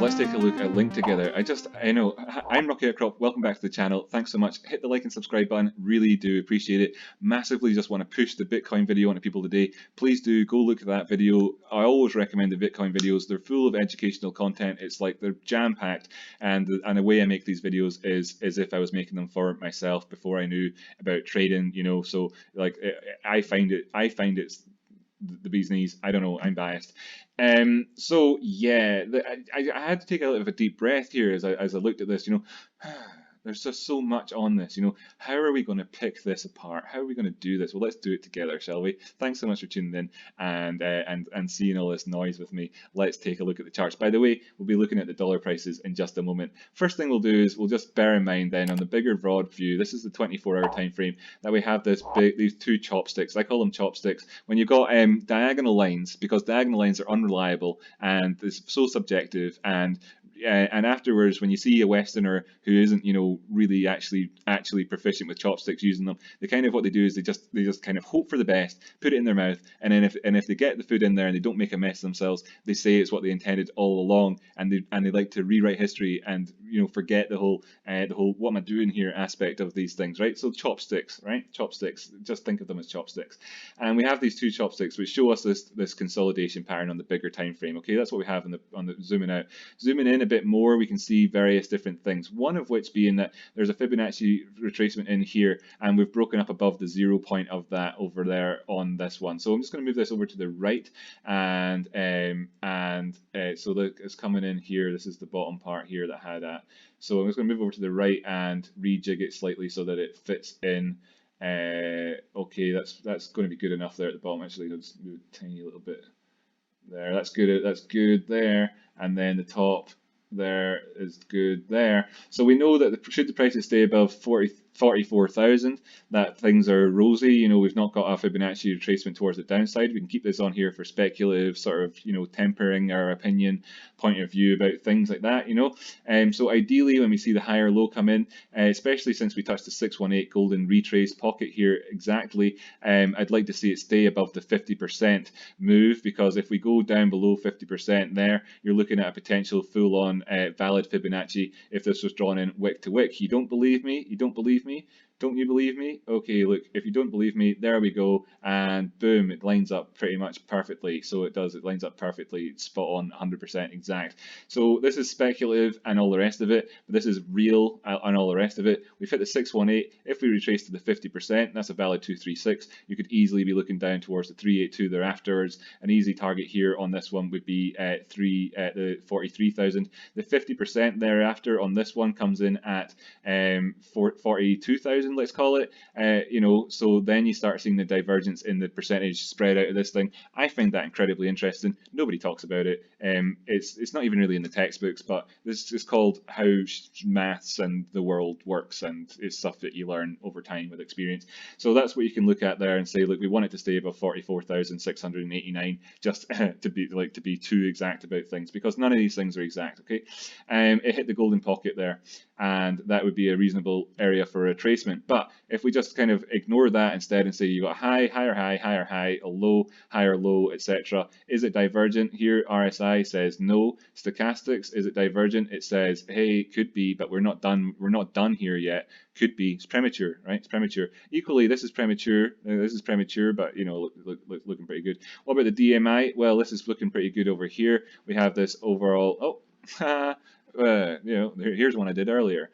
Let's take a look at Link together. I'm Rocky Outcrop. Welcome back to the channel. Thanks so much. Hit the like and subscribe button. Really do appreciate it. Massively just want to push the Bitcoin video onto people today. Please do go look at that video. I always recommend the Bitcoin videos. They're full of educational content. It's like they're jam-packed, and the way I make these videos is as if I was making them for myself before I knew about trading. So like I find it's the bee's knees. I don't know, I'm biased. So yeah, I had to take a little bit of a deep breath here as I looked at this. There's just so much on this. How are we going to pick this apart? How are we going to do this? Well, let's do it together, shall we? Thanks so much for tuning in and seeing all this noise with me. Let's take a look at the charts. By the way, we'll be looking at the dollar prices in just a moment. First thing we'll do is we'll just bear in mind then on the bigger broad view, this is the 24-hour time frame, that we have these two chopsticks. I call them chopsticks. When you've got diagonal lines, because diagonal lines are unreliable and it's so subjective, and afterwards, when you see a Westerner who isn't, really actually proficient with chopsticks using them, what they do is they just kind of hope for the best, put it in their mouth, and then if they get the food in there and they don't make a mess of themselves, they say it's what they intended all along, and they like to rewrite history and forget the whole what am I doing here aspect of these things, right? So chopsticks, right? Chopsticks. Just think of them as chopsticks, and we have these two chopsticks which show us this consolidation pattern on the bigger time frame. Okay, that's what we have on the zooming out, zooming in a bit more. We can see various different things. One of which being that there's a Fibonacci retracement in here, and we've broken up above the 0 point of that over there on this one. So I'm just going to move this over to the right, and so that it's coming in here. This is the bottom part here that had that. So I'm just going to move over to the right and rejig it slightly so that it fits in. Okay, that's going to be good enough there at the bottom. Actually, let's move a tiny little bit there. That's good. That's good there, and then the top there is good there. So we know that should the prices stay above 44,000, that things are rosy. We've not got a Fibonacci retracement towards the downside. We can keep this on here for speculative sort of, tempering our opinion, point of view about things like that, So ideally, when we see the higher low come in, especially since we touched the 618 golden retrace pocket here exactly, I'd like to see it stay above the 50% move, because if we go down below 50% there, you're looking at a potential full-on valid Fibonacci if this was drawn in wick to wick. You don't believe me? You don't believe me? Don't you believe me? Okay, look, if you don't believe me, there we go, and boom, it lines up pretty much perfectly. So it does, it lines up perfectly, it's spot on, 100% exact. So this is speculative and all the rest of it, but this is real and all the rest of it. We've hit the 618. If we retrace to the 50%, that's a valid 236. You could easily be looking down towards the 382 thereafter. An easy target here on this one would be the 43,000. The 50% thereafter on this one comes in at 42,000, let's call it. So then you start seeing the divergence in the percentage spread out of this thing. I find that incredibly interesting. Nobody talks about it. It's not even really in the textbooks, but this is called how maths and the world works, and it's stuff that you learn over time with experience. So that's what you can look at there and say, look, we want it to stay above 44,689, just to be too exact about things, because none of these things are exact. Okay, it hit the golden pocket there, and that would be a reasonable area for a retracement. But if we just kind of ignore that instead and say you got a high, higher high, higher high, a low, higher low, etc. Is it divergent? Here RSI says no. Stochastics, is it divergent? It says, hey, could be, but we're not done. We're not done here yet. Could be. It's premature, right? It's premature. Equally, this is premature. This is premature, but looking pretty good. What about the DMI? Well, this is looking pretty good over here. We have this overall. Oh, here's one I did earlier.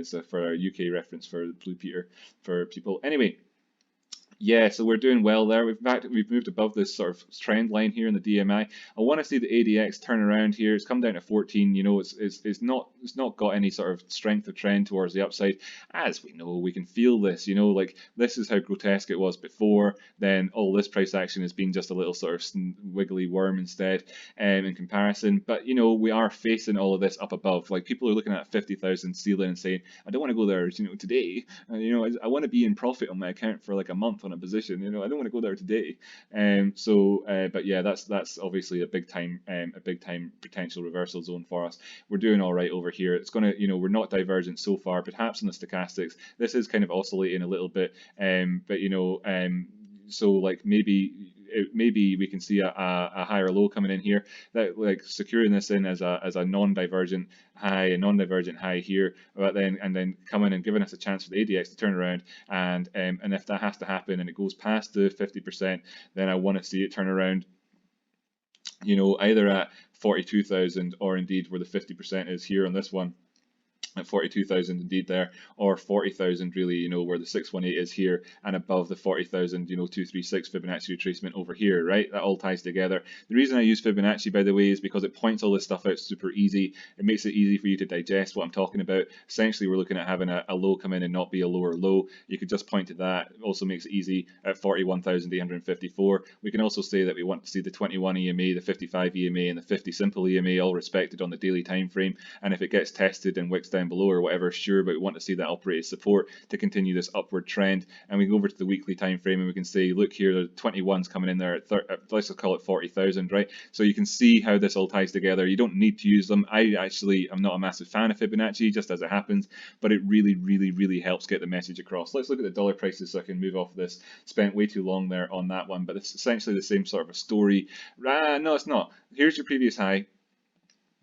So for a UK reference for Blue Peter for people. Anyway, yeah, so we're doing well there. We've moved above this sort of trend line here in the DMI. I want to see the ADX turn around here. It's come down to 14. It's not got any sort of strength of trend towards the upside. As we know, we can feel this. Like this is how grotesque it was before. Then all this price action has been just a little sort of wiggly worm instead, in comparison. But we are facing all of this up above. Like people are looking at 50,000 ceiling and saying, I don't want to go there. Today. I want to be in profit on my account for like a month on want a position. You know, I don't want to go there today. But yeah, that's obviously a big time potential reversal zone for us. We're doing all right over here. It's gonna, you know, we're not divergent so far. Perhaps in the stochastics, this is kind of oscillating a little bit. But you know, so like maybe we can see a higher low coming in here, that like securing this in as a non-divergent high, a non-divergent high here, but then coming and giving us a chance for the ADX to turn around, and if that has to happen and it goes past the 50%, then I want to see it turn around, you know, either at 42,000 or indeed where the 50% is here on this one, at 42,000 indeed there, or 40,000 really, you know, where the 618 is here, and above the 40,000, you know, 236 Fibonacci retracement over here, right? That all ties together. The reason I use Fibonacci, by the way, is because it points all this stuff out super easy. It makes it easy for you to digest what I'm talking about. Essentially, we're looking at having a low come in and not be a lower low. You could just point to that. It also makes it easy at 41,854. We can also say that we want to see the 21 EMA, the 55 EMA, and the 50 simple EMA all respected on the daily time frame. And if it gets tested and wicks down below or whatever, sure, but we want to see that operating support to continue this upward trend. And we go over to the weekly time frame and we can say, look here, the 21's coming in there at let's just call it 40,000, right? So you can see how this all ties together. You don't need to use them. I actually am not a massive fan of Fibonacci, just as it happens, but it really helps get the message across. Let's look at the dollar prices so I can move off this. Spent way too long there on that one, but it's essentially the same sort of a story. No, it's not. Here's your previous high.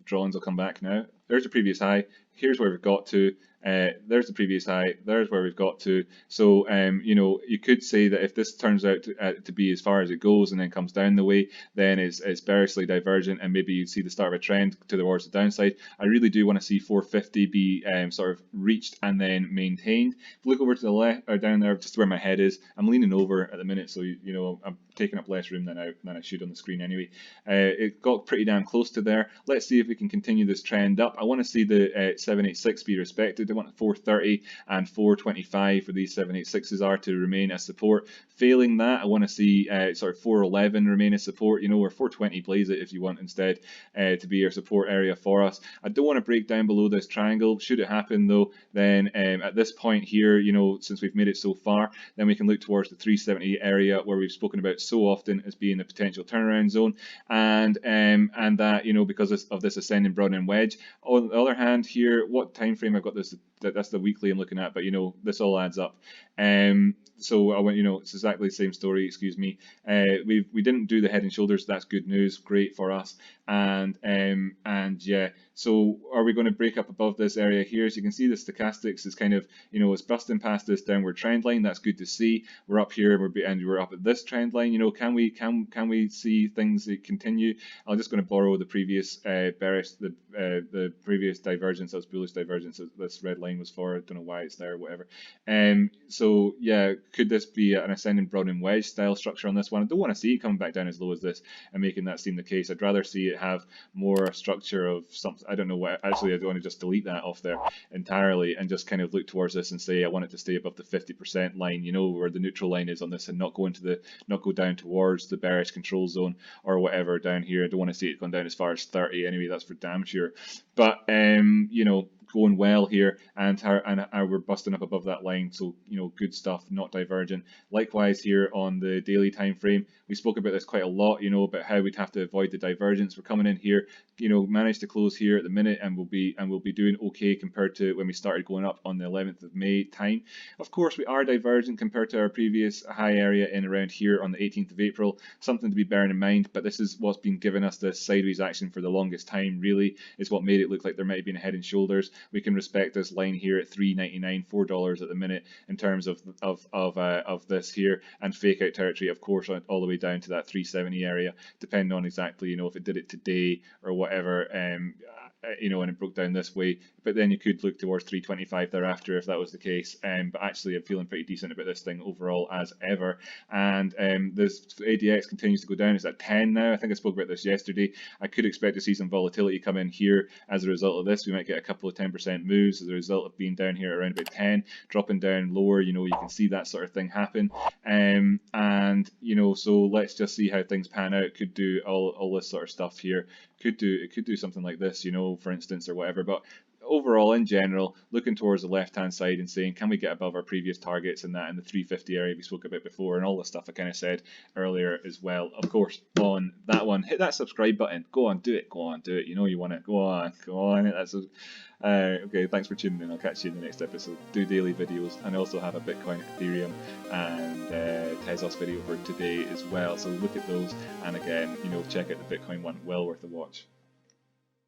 Drawings will come back now. There's the previous high. Here's where we've got to. There's the previous high. There's where we've got to. So, you know, you could say that if this turns out to be as far as it goes and then comes down the way, then it's bearishly divergent, and maybe you see the start of a trend towards the downside. I really do want to see 450 be sort of reached and then maintained. If you look over to the left or down there, just where my head is, I'm leaning over at the minute, so you know I'm taking up less room than I should on the screen anyway. It got pretty damn close to there. Let's see if we can continue this trend up. I want to see the 786 be respected. I want 430 and 425 for these 786s are to remain as support. Failing that, I want to see sort of 411 remain as support, you know, or 420 plays it if you want instead to be your support area for us. I don't want to break down below this triangle. Should it happen though, then at this point here, you know, since we've made it so far, then we can look towards the 370 area where we've spoken about so often as being a potential turnaround zone, and that, you know, because of this ascending broadening wedge. On the other hand here, what time frame I've got this, that's the weekly I'm looking at, but you know, this all adds up. So I went, you know, it's exactly the same story, excuse me. We didn't do the head and shoulders, that's good news, great for us. And yeah, so are we going to break up above this area here? As you can see, the stochastics is kind of, you know, it's busting past this downward trend line. That's good to see. We're up here and we're up at this trend line. You know, can we see things that continue? I'm just going to borrow the previous bearish, the previous divergence, that's bullish divergence that this red line was for. I don't know why it's there, whatever. So yeah, could this be an ascending broadening wedge style structure on this one? I don't want to see it coming back down as low as this and making that seem the case. I'd rather see it have more structure of something. I don't know what. Actually, I don't want to just delete that off there entirely and just kind of look towards this and say I want it to stay above the 50% line, you know, where the neutral line is on this, and not go down towards the bearish control zone or whatever down here. I don't want to see it going down as far as 30 anyway. That's for damn sure. But you know, going well here, and we're busting up above that line, so you know, good stuff, not divergent. Likewise here on the daily time frame, we spoke about this quite a lot, you know, about how we'd have to avoid the divergence. We're coming in here, you know, managed to close here at the minute, and we'll be doing okay compared to when we started going up on the 11th of May time. Of course, we are divergent compared to our previous high area in around here on the 18th of April, something to be bearing in mind, but this is what's been giving us this sideways action for the longest time, really. It's what made it look like there might have been a head and shoulders. We can respect this line here at $3.99, $4 at the minute in terms of this here, and fake out territory, of course, all the way down to that 370 area, depending on exactly, you know, if it did it today or whatever, you know, and it broke down this way. But then you could look towards 325 thereafter if that was the case. But actually, I'm feeling pretty decent about this thing overall as ever. And this ADX continues to go down. It's at 10 now. I think I spoke about this yesterday. I could expect to see some volatility come in here as a result of this. We might get a couple of 10% moves as a result of being down here around about 10, dropping down lower. You know, you can see that sort of thing happen. And you know, so let's just see how things pan out. Could do all this sort of stuff here. It could do something like this, you know, for instance, or whatever. But overall, in general, looking towards the left-hand side and saying, can we get above our previous targets and that in the 350 area we spoke about before, and all the stuff I kind of said earlier as well. Of course, on that one, hit that subscribe button. Go on, do it. Go on, do it. You know you want to. Go on. That's okay, thanks for tuning in. I'll catch you in the next episode. Do daily videos, and I also have a Bitcoin, Ethereum, and Tezos video for today as well. So look at those, and again, check out the Bitcoin one. Well worth a watch.